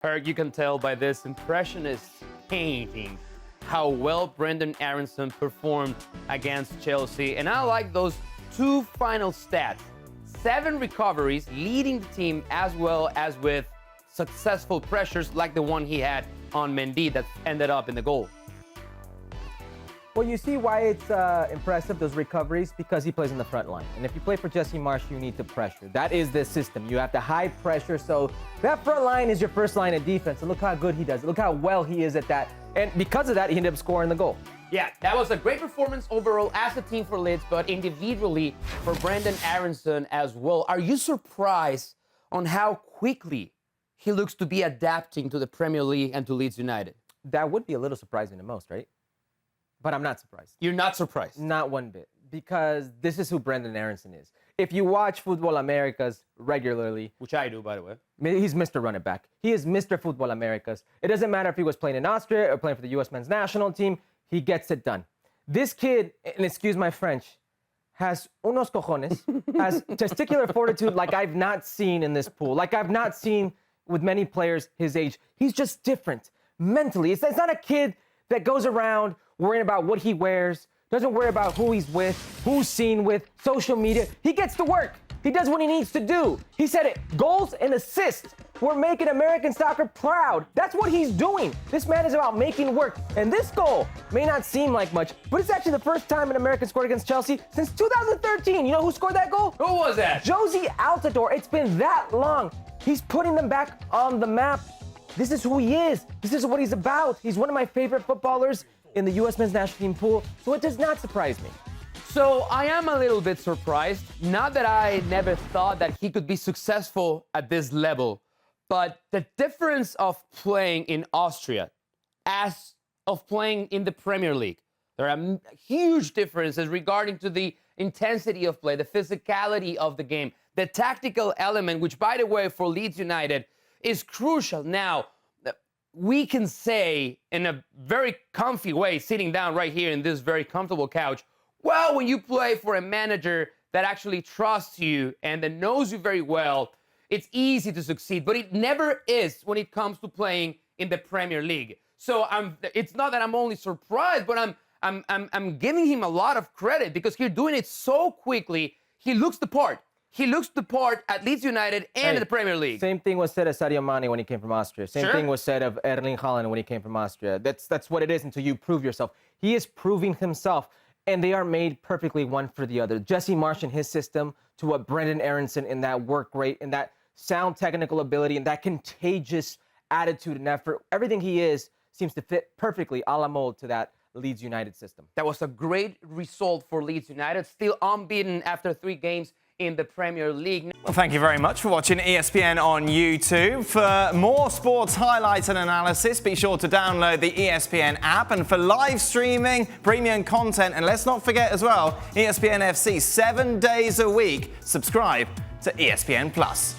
Herc, you can tell by this impressionist painting how well Brenden Aaronson performed against Chelsea. And I like those two final stats. 7 recoveries, leading the team as well as with successful pressures like the one he had on Mendy that ended up in the goal. Well, you see why it's impressive, those recoveries, because he plays in the front line. And if you play for Jesse Marsch, you need to pressure. That is the system. You have to high pressure. So that front line is your first line of defense. And look how good he does. Look how well he is at that. And because of that, he ended up scoring the goal. Yeah, that was a great performance overall as a team for Leeds, but individually for Brenden Aaronson as well. Are you surprised on how quickly he looks to be adapting to the Premier League and to Leeds United? That would be a little surprising to most, right? But I'm not surprised. You're not surprised? Not one bit, because this is who Brenden Aaronson is. If you watch Football Americas regularly, which I do, by the way, he's Mr. Run It Back. He is Mr. Football Americas. It doesn't matter if he was playing in Austria or playing for the U.S. men's national team, he gets it done. This kid, and excuse my French, has unos cojones, has testicular fortitude like I've not seen in this pool, like I've not seen with many players his age. He's just different mentally. It's not a kid that goes around worrying about what he wears, doesn't worry about who he's with, who's seen with, social media. He gets to work. He does what he needs to do. He said it, goals and assists. We're making American soccer proud. That's what he's doing. This man is about making work. And this goal may not seem like much, but it's actually the first time an American scored against Chelsea since 2013. You know who scored that goal? Who was that? Josie Altidore. It's been that long. He's putting them back on the map. This is who he is. This is what he's about. He's one of my favorite footballers in the U.S. men's national team pool, so it does not surprise me. So I am a little bit surprised. Not that I never thought that he could be successful at this level, but the difference of playing in Austria as of playing in the Premier League, there are huge differences regarding to the intensity of play, the physicality of the game, the tactical element, which, by the way, for Leeds United is crucial. Now, we can say in a very comfy way, sitting down right here in this very comfortable couch, well, when you play for a manager that actually trusts you and that knows you very well, it's easy to succeed, but it never is when it comes to playing in the Premier League. So it's not that I'm only surprised, but I'm giving him a lot of credit because he's doing it so quickly. He looks the part. He looks the part at Leeds United and in the Premier League. Same thing was said of Sadio Mane when he came from Austria. Same thing was said of Erling Haaland when he came from Austria. That's what it is until you prove yourself. He is proving himself, and they are made perfectly one for the other. Jesse Marsch in his system to what Brenden Aaronson in that work rate and that sound technical ability and that contagious attitude and effort. Everything he is seems to fit perfectly a la mode to that Leeds United system. That was a great result for Leeds United, still unbeaten after 3 games in the Premier League. Well, thank you very much for watching ESPN on YouTube. For more sports highlights and analysis, be sure to download the ESPN app. And for live streaming, premium content, and let's not forget as well, ESPN FC 7 days a week. Subscribe to ESPN Plus.